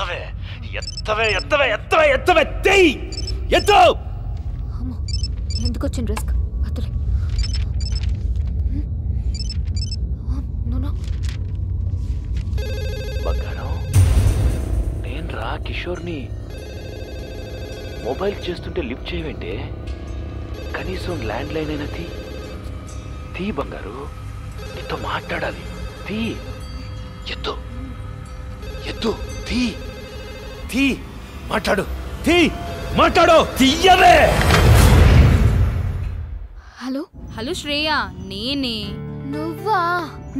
ఎత్తవే ఎత్తవే ఎత్తవే ఎత్తవే ఎత్తవే తెయ్ ఎత్తు. అమ్మో, ఎందుకు వచ్చిన రిస్క్? అతలే బంగారం, నేను రా కిషోర్ని. మొబైల్ చేస్తుంటే లిఫ్ట్ చేయవంటే కనీసం ల్యాండ్ లైన్ అయినా తీ బంగారు, నీతో మాట్లాడాలి. తీ ఎత్తు ఎత్తు తీ మాట్లాడు మాట్లాడు తీయవే. హలో హలో శ్రేయ, నేనే.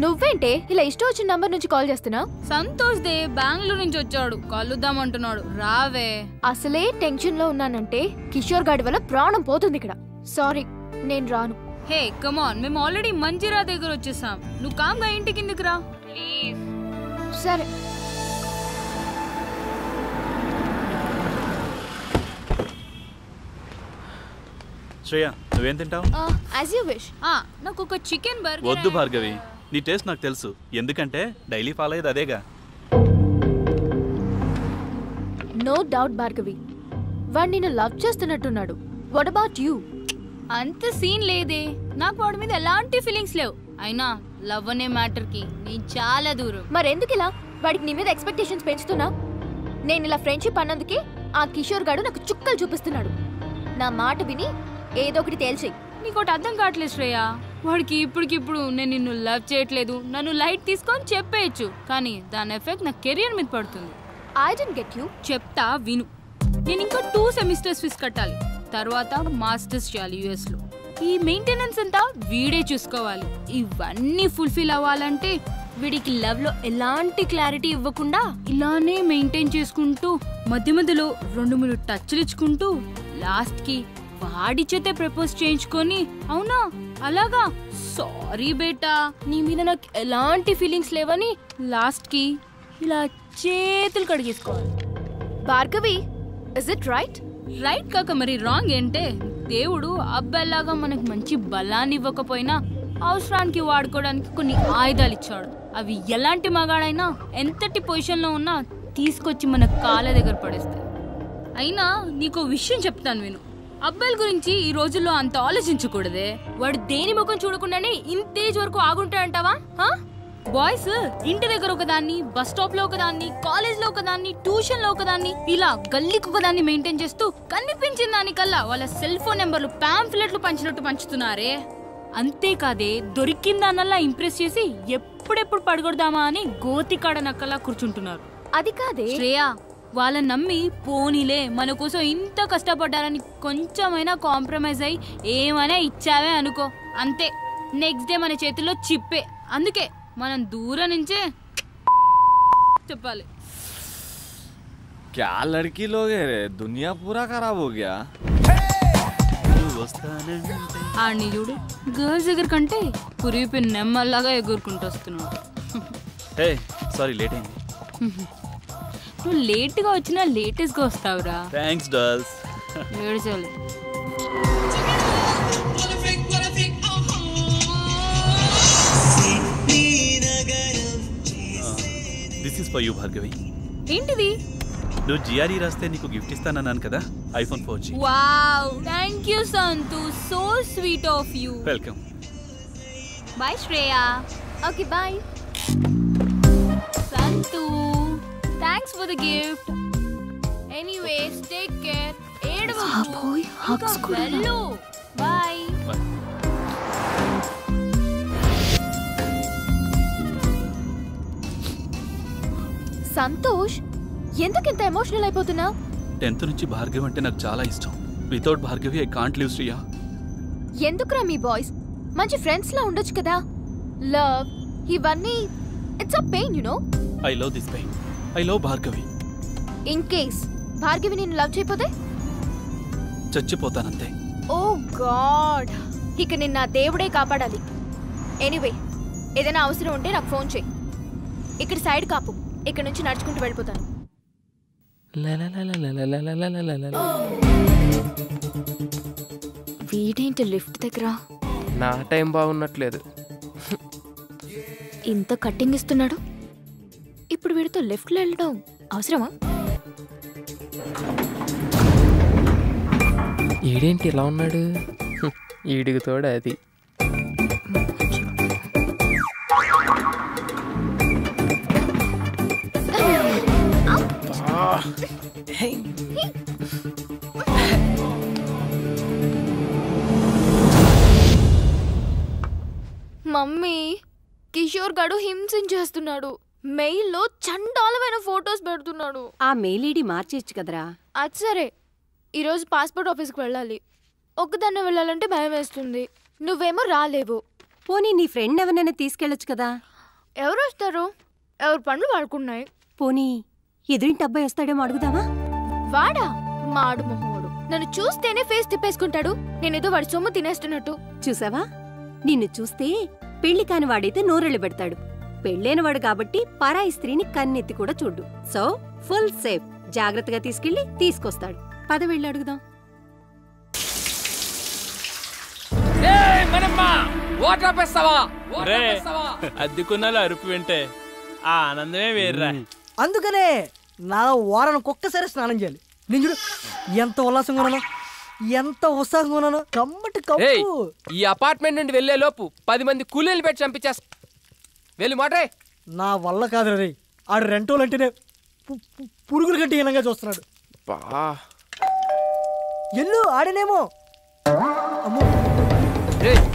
నువ్వేంటే ఇలా ఇష్టం వచ్చిన నంబర్ నుంచి కాల్ చేస్తున్నా? సంతోష్ దే బెంగళూరు నుంచి వచ్చాడు, కలుద్దామంటున్నాడు. రావే. అసలే టెన్షన్ లో ఉన్నానంటే కిషోర్ గాడి వల్ల ప్రాణం పోతుంది ఇక్కడ. సారీ, నేను రాను. హే కమాన్, మేము ఆల్రెడీ మంజిరా దగ్గర వచ్చేసాం. నువ్వు కామ్గా ఇంటి కిందకి రా ప్లీజ్. సరే. శ్రేయ, నువ్వేం తింటావు? As you wish. నాకు ఒక చికెన్ బర్గర్. వద్దు భార్గవి, నీ టేస్ట్ నాకు తెలుసు. ఎందుకంటే డైలీ ఫాలో అయ్యేది అదేగా. నో డౌట్ భార్గవి, వాడు నిన్ను లవ్ చేస్తున్నట్టున్నాడు. What about you? అంత సీన్ లేదే, నాకు వాడి మీద ఎలాంటి ఫీలింగ్స్ లేవు. అయినా లవ్ అనే మ్యాటర్ కి నేను చాలా దూరం. మరెందుకు ఇలా వాడికి నీ మీద ఎక్స్పెక్టేషన్స్ పెంచుతున్నా? నేను ఇలా ఫ్రెండ్షిప్ అన్నందుకే ఆ కిషోర్ గాడు నాకు చుక్కలు చూపిస్తున్నాడు. నా మాట విని ఏదో ఒకటి తేల్చేయి. నీకోటి అర్థం కావట్లేదు శ్రేయ. వాడికి ఇప్పటికిప్పుడు నేను నిన్ను లవ్ చేయట్లేదు, నన్ను లైట్ తీసుకొని చెప్పేయచ్చు, కానీ దాని ఎఫెక్ట్ నా కెరియర్ మీద పడుతుంది. I don't get you. చెప్తా విను. నేను ఇంకా 2 సెమిస్టర్స్ ఫీజు కట్టాలి, తర్వాత మాస్టర్స్ చేయాలి యుఎస్ లో. ఈ మెయింటెనెన్స్ అంతా వీడే చూసుకోవాలి. ఇవన్నీ ఫుల్ఫిల్ అవ్వాలంటే వీడికి లవ్ లో ఎలాంటి క్లారిటీ ఇవ్వకుండా ఇలానే మెయింటైన్ చేసుకుంటూ మధ్య మధ్యలో 2-3 టచ్లు ఇచ్చుకుంటూ లాస్ట్ కి వాడి చేతే ప్రపోజ్ చేయించుకొని, అవునా అలాగా సారీ బేటా నీ మీద నాకు ఎలాంటి ఫీలింగ్స్ లేవని లాస్ట్ కి ఇలా చేతులు కడిగేసుకోవాలి. Bhargavi, is it right? Right కాక మరి రాంగ్ ఏంటే? దేవుడు అబ్బాయిలాగా మనకి మంచి బలాన్ని ఇవ్వకపోయినా అవసరానికి వాడుకోవడానికి కొన్ని ఆయుధాలు ఇచ్చాడు. అవి ఎలాంటి మగాడైనా ఎంతటి పొజిషన్లో ఉన్నా తీసుకొచ్చి మన కాళ్ళ దగ్గర పడేస్తాయి. అయినా నీకో విషయం చెప్తాను విను. అబ్బాయిల గురించి ఈ రోజుల్లో అంత ఆలోచించకూడదే. వాడు దేని ముఖం చూడకుండానే ఇంతేజ్ వరకు ఆగుంటాడంటావా? బాయ్స్ ఇంటి దగ్గర ఒకదాన్ని, బస్ స్టాప్ లో ఒకదాన్ని, కాలేజ్ లో ఒకదాన్ని, ట్యూషన్ లో ఒకదాన్ని, ఇలా గల్లీకి ఒకదాన్ని మెయింటైన్ చేస్తూ కనిపించిన దానికల్లా వాళ్ళ సెల్ ఫోన్ నెంబర్లు పాంఫ్లెట్లు పంచినట్టు పంచుతున్నారే. అంతేకాదే దొరికిందానల్లా ఇంప్రెస్ చేసి ఎప్పుడెప్పుడు పడగొడదామా అని గోతికాడ నక్కలా కూర్చుంటున్నారు. అది కాదే శ్రేయ, వాళ్ళని నమ్మి పోనీలే మన కోసం ఇంత కష్టపడ్డారని కొంచెమైనా కాంప్రమైజ్ అయ్యి ఏమైనా ఇచ్చావే అనుకో, అంతే నెక్స్ట్ డే మన చేతిలో చిప్పే. అందుకే మనం దూరం నుంచే చెప్పాలి. क्या लड़की लोग है रे, दुनिया पूरा खराब हो गया. ఆడిని చూడు, గర్ల్స్ దగ్గర కంటే కురిపి నెమ్మల్లాగా ఎగురుకుంటూ వస్తున్నాడు. హే సారీ, లేట్ అయింది. నువ్వు లేట్గా వచ్చినా లేటెస్ట్గా వస్తావురా. Thanks dolls. ఏడ్చాలి. This is for you Bhargavi. ఏంటిది? నువ్వు జిఆర్ఈ రాస్తే నీకు గిఫ్ట్ ఇస్తానన్నాను కదా, iPhone 4G. Wow, thank you Santhu, so sweet of you. Welcome. Bye Shreya. Okay bye. Santhu, thanks for the gift. Anyways take care. ఏడవకు. హగ్స్ కూడా. వెళ్ళు. బాయ్. సంతోష్, ఎందుకు ఇంత ఎమోషనల్ అయిపోతున్నావు? 10th నుంచి భార్గవి అంటే నాకు చాలా ఇష్టం. Without Bhargavi I can't live Shriya. ఎందుకురా మీ బాయ్స్ మంచి ఫ్రెండ్స్ లా ఉండొచ్చు కదా. లవ్ ఇవన్నీ it's a pain, you know. I love this pain. I love Bhargavi. In case Bhargavi నిన్ను లవ్ చేయకపోతే చచ్చిపోతానంతే. ఓ గాడ్, ఇక నిన్న దేవుడే కాపాడాలి. ఎనీవే, ఏదైనా అవసరం ఉంటే నాకు ఫోన్ చేయి. ఇక్కడ సైడ్ కాపు, ఇక్కడ నుంచి నడుచుకుంటూ వెళ్ళిపోతాను. వీడేంటి లిఫ్ట్ దగ్గర? నా టైం బాగున్నట్లేదు. ఇంత కట్టింగ్ ఇస్తున్నాడు, ఇప్పుడు వీడితో లిఫ్ట్లో వెళ్ళడం అవసరమా? ఈడేంటి ఇలా ఉన్నాడు? ఈడికి తోడు అది. మమ్మీ, కిషోర్ గడు హింసించేస్తున్నాడు. మెయిల్లో చండాలమైన ఫొటోస్ పెడుతున్నాడు. ఆ మెయిల్ ఐడి మార్చేయచ్చు కదరా. అది సరే, ఈరోజు పాస్పోర్ట్ ఆఫీస్కి వెళ్ళాలి. ఒక్కదాన్నే వెళ్ళాలంటే భయం వేస్తుంది. నువ్వేమో రాలేవు. పోనీ నీ ఫ్రెండ్ ఎవరినైనా తీసుకెళ్ళొచ్చు కదా. ఎవరు వస్తారు? ఎవరు పనులు వాడుకున్నాయి. పోనీ ఎదురింటి అబ్బాయి వస్తాడేమో అడుగుదావా? వాడా? మాడు మొహోడు. నన్ను చూస్తేనే ఫేస్ తిప్పేసుకుంటాడు. నేనేదో వాడి సొమ్ము తినేస్తున్నట్టు. చూసావా, నిన్ను చూస్తే పెళ్లి కాని వాడైతే నోరెళ్ళు పెడతాడు. పెళ్ళైనవాడు కాబట్టి పరాయి స్త్రీని కన్నెత్తి కూడా చూడ్డు. So full safe. జాగ్రత్తగా తీసుకెళ్లి తీసుకొస్తాడు. పద వెళ్ళి అడుగుదాం. అద్దెకున్నాలో అరుపు వింటే ఆ ఆనందమే వేర్రా. అందుకనే నా వారానికి ఒక్కసారి స్నానం చేయాలి. నేను చూడు ఎంత ఉల్లాసంగా ఉన్నాను, ఎంత ఉత్సాహంగా ఉన్నాను. కమ్మటి కప్పు. ఈ అపార్ట్మెంట్ నుండి వెళ్లే లోపు 10 మంది కూలీలు పెట్టి చంపించేస్తా. వెళ్ళి మాట్రే. నా వల్ల కాదు రే. ఆడు రెంటోలు అంటేనే పురుగుల కంటే హీనంగా చూస్తున్నాడు. ఎల్లు ఆడనేమో.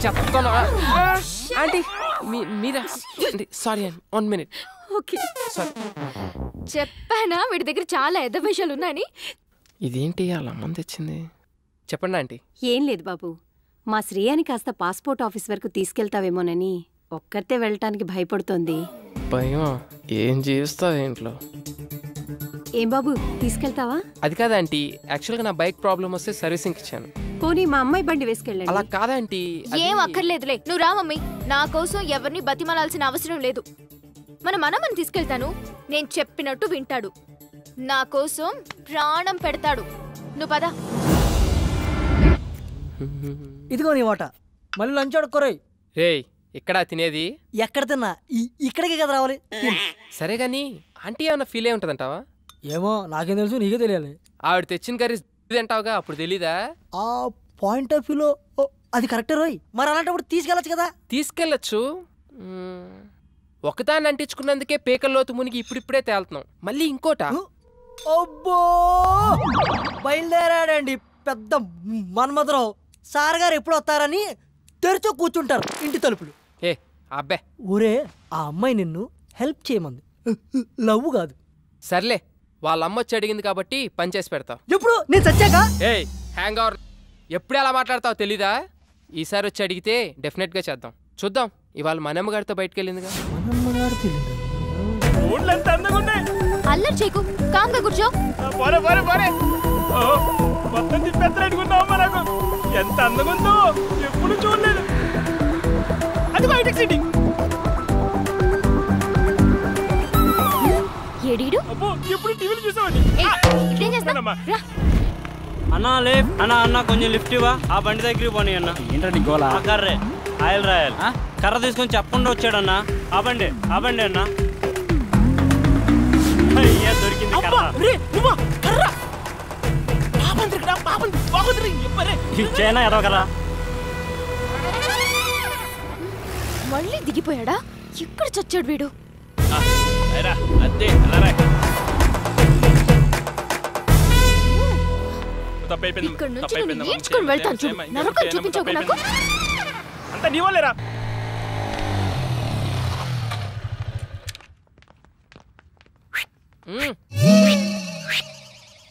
చెప్తాను ఆంటీ, మీరా? సారీ అండి, 1 minute. చెప్పానా వీడి దగ్గర చాలా ఎద్ద విషయాలు ఉన్నాయని. ఇదేంటి అలా మంది తెచ్చింది? చెప్పండి ఆంటీ. ఏం లేదు బాబు, మా శ్రేయాని కాస్త పాస్పోర్ట్ ఆఫీస్ వరకు తీసుకెళ్తావేమోనని ఒక్కరితే వెళ్ళటానికి భయపడుతోంది. భయం? ఏం చేస్తావు ఇంట్లో? ఏం బాబు, తీసుకెళ్తావా? అది కాదంటీ, యాక్చువల్గా నా బైక్ ప్రాబ్లం వస్తే సర్వీసింగ్ ఇచ్చాను. పోనీ మా అమ్మాయి బండి వేసుకెళ్ళండి. అలా కాదంటీ. ఏం అక్కర్లేదులే, నువ్వు రా మమ్మీ. నా కోసం ఎవరిని బతిమాలాల్సిన అవసరం లేదు. మన మనమని తీసుకెళ్తాను. నేను చెప్పినట్టు వింటాడు. నా కోసం ప్రాణం పెడతాడు. నువ్వు పద. ఇదిగో నీ వాట. మళ్ళీ లంచ్ అడుక్కోరాయి. రేయ్, ఇక్కడ తినేది? ఎక్కడ తిన్నా ఇక్కడికే కదా రావాలి. సరే గాని ఆంటీ ఏమన్నా ఫీల్ అయి ఉంటదంటావా? ఏమో నాకేం తెలుసు, నీకే తెలియాలి. ఆవిడ తెచ్చిన కర్రీ తింటావుగా, అప్పుడు తెలీదా? ఆ పాయింట్ ఆఫ్ వ్యూలో అది కరెక్టే రోయ్. మరి అలాంటప్పుడు తీసుకెళ్ళచ్చు కదా. తీసుకెళ్ళచ్చు. ఒకదాన్ని అంటించుకున్నందుకే పేకల్లోతు మునిగి ఇప్పుడిప్పుడే తేలుతున్నాం. మళ్ళీ ఇంకోట. అబ్బో, బయలుదేరాడండి పెద్ద మన్మధరావు. సార్ గారు ఎప్పుడు వస్తారని తెరిచో కూర్చుంటారు ఇంటి తలుపులు. ఏ అబ్బే, ఊరే ఆ అమ్మాయి నిన్ను హెల్ప్ చేయమంది, లవ్ కాదు. సర్లే, వాళ్ళ అమ్మ వచ్చి అడిగింది కాబట్టి పని చేసి పెడతావు. ఎప్పుడు నేను చచ్చాక? ఏయ్ హ్యాంగ్ ఓవర్, ఎప్పుడు ఎలా మాట్లాడతావు తెలీదా? ఈసారి వచ్చి అడిగితే డెఫినెట్గా చేద్దాం. చూద్దాం. ఇవాళ మనమ్మగారితో బయటకు వెళ్ళిందిగా. అల్లరి చేయకు, కామ్గా కూర్చో. మొత్తం తిప్పేస్తారనుకున్నావమ్మా. నాకు ఎంత అందంగా ఉందో ఎప్పుడు చూడలేదు. అది బయట సిటీ. ఏడీడు? అబ్బో, ఎప్పుడు టీవీలు చూసావని. ఇదేం చేస్తానమ్మా? అన్నా లేఫ్ అన్నా కొంచెం లిఫ్ట్ ఇవ్వా. ఆ బండి దగ్గరికి పోనీ అన్న. ఏంటండి గోలా? కర్రే ఆయిల్ రాయాలి. కర్ర తీసుకొని చెప్పకుండా వచ్చాడన్నా. ఆ బండి అన్నా. అయ్యా దొరికింది కర్ర. ఇచ్చేనా ఏదో కదా. మళ్ళీ దిగిపోయాడా? ఎక్కడ చచ్చాడు వీడు? ఇక్కడ నుంచి నేను ఈడ్చుకొని వెళ్తాను చూడు. నరకం చూపించకు నాకు. అంత నీ వాళ్ళేరా.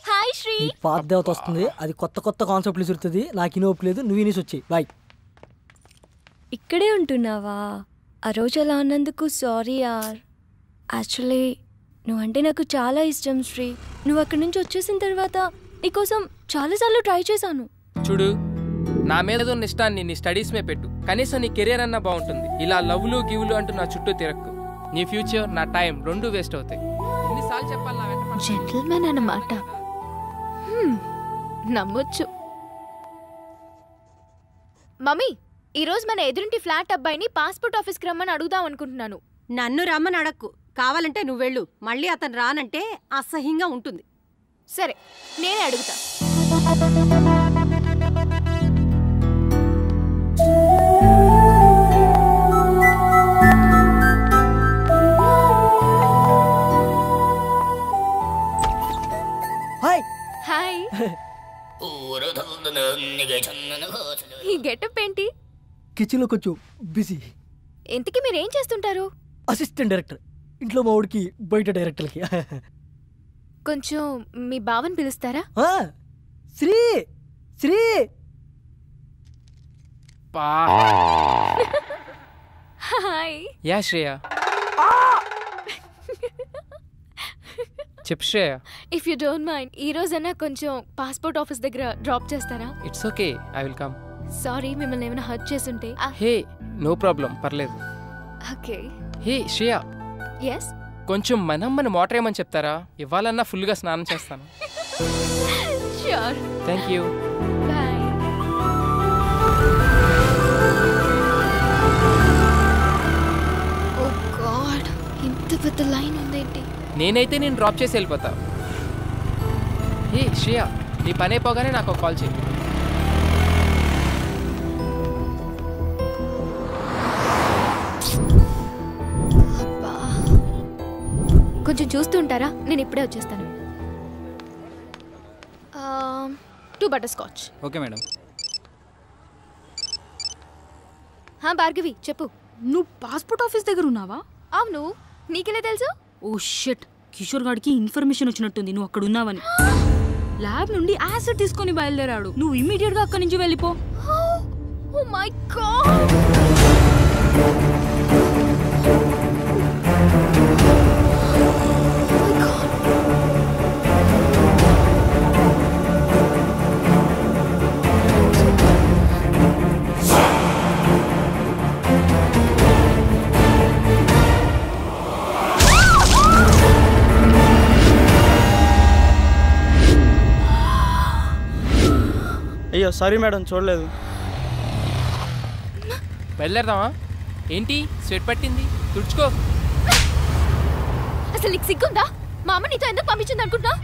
హాయ్ శ్రీ. పాత దేవత వస్తుంది, అది కొత్త కొత్త కాన్సెప్ట్లు చూస్తుంది. నాకు ఇనోపు లేదు, నువ్వు ఇనేసి వచ్చాయి. బాయ్. ఇక్కడే ఉంటున్నావా? ఆ రోజు అలా అన్నందుకు సారీ యార్. యాక్చువల్లీ నువ్వంటే నాకు చాలా ఇష్టం శ్రీ. నువ్వు అక్కడి నుంచి వచ్చేసిన తర్వాత నీకోసం చాలాసార్లు ట్రై చేశాను. చూడు, నా మీద ఉన్న ఇష్టాన్ని నీ స్టడీస్ మీద పెట్టు. కనీసం నీ కెరీర్ అన్నా బాగుంటుంది. ఇలా లవ్లు గివ్లు అంటూ నా చుట్టూ తిరక్కు. నీ ఫ్యూచర్, నా టైం రెండూ వేస్ట్ అవుతాయి. ఎన్నిసార్లు చెప్పాలి నా వెంట? జెంటిల్మెన్ అన్నమాట. నమ్మొచ్చు. మమ్మీ, ఈరోజు మన ఎదురింటి ఫ్లాట్ అబ్బాయిని పాస్పోర్ట్ ఆఫీస్కి రమ్మని అడుగుదాం అనుకుంటున్నాను. నన్ను రమ్మని అడక్కు. కావాలంటే నువ్వెళ్ళు. మళ్ళీ అతను రానంటే అసహ్యంగా ఉంటుంది. సరే, నేనే అడుగుతా. గెటప్ ఏంటి? కిచెన్లో కొంచెం బిజీ. ఇంతకీ మీరేం చేస్తుంటారు? Assistant director. ఇంట్లో మా వాడికి, బయట డైరెక్టర్కి. కొంచెం మీ బావని పిలుస్తారా? శ్రీ శ్రీ హాయ్. యా శ్రేయ. చెప్పు Shreya. If you don't mind ఈ రోజైనా కొంచెం పాస్పోర్ట్ ఆఫీస్ దగ్గర డ్రాప్ చేస్తారా? It's okay, I will come. Sorry మిమ్మల్ని ఏమైనా హర్ట్ చేసుంటే. హే నో ప్రాబ్లం, పర్లేదు. ఓకే. Hey Shreya, yes. కొంచెం మన మోటర్ ఏమని చెప్తారా? ఇవ్వాలన్నా ఫుల్గా స్నానం చేస్తాను. Sure. Thank you. Bye. Oh god, ఇంత పెద్ద లైన్ ఉందేంటి? నేనైతే నేను డ్రాప్ చేసి వెళ్ళిపోతా. హే శ్రేయ, నీ పని అయిపోగానే నాకు ఒక కాల్ చేయి. కొంచెం చూస్తూ ఉంటారా? నేను ఇప్పుడే వచ్చేస్తాను. 2 butter scotch. Okay madam. Bhargavi చెప్పు. నువ్వు పాస్పోర్ట్ ఆఫీస్ దగ్గర ఉన్నావా? అవును, నీకెలా తెలుసు? ఓ షిట్, కిషోర్ గాడికి ఇన్ఫర్మేషన్ వచ్చినట్టుంది నువ్వు అక్కడ ఉన్నావని. ల్యాబ్ నుండి యాసిడ్ తీసుకొని బయలుదేరాడు. నువ్వు ఇమ్మీడియట్ గా అక్కడి నుంచి వెళ్ళిపో. Oh my god. అయ్యో సారీ మేడం, చూడలేదు. బయలుదేరదామా? ఏంటి స్వెట్ పట్టింది, తుడుచుకో. అసలు నీకు సిగ్గుందా? మా అమ్మ నీతో ఎందుకు పంపించింది అనుకుంటున్నా?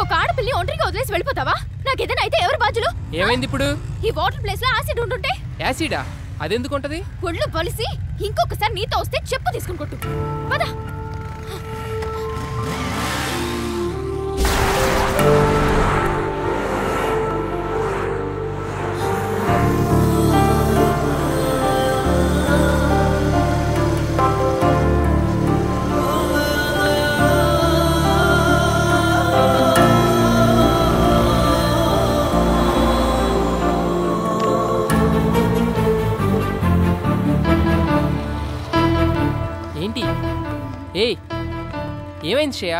ఒక ఆడపిల్లి ఒంటరిగా వదిలేసి వెళ్ళిపోతావా? నాకేదైనా అయితే ఎవరు బాధ్యులు? ఏమైంది ఇప్పుడు? ఈ వాటర్ ప్లేస్ లో యాసిడ్ ఉంటుంటే. యాసిడా? అదెందుకు ఉంటది? ఒళ్ళు బలిసి ఇంకొకసారి నీతో వస్తే చెప్పు తీసుకుని కొట్టు. పద. ఏంటి? ఏయ్ ఏమైంది శ్రేయ?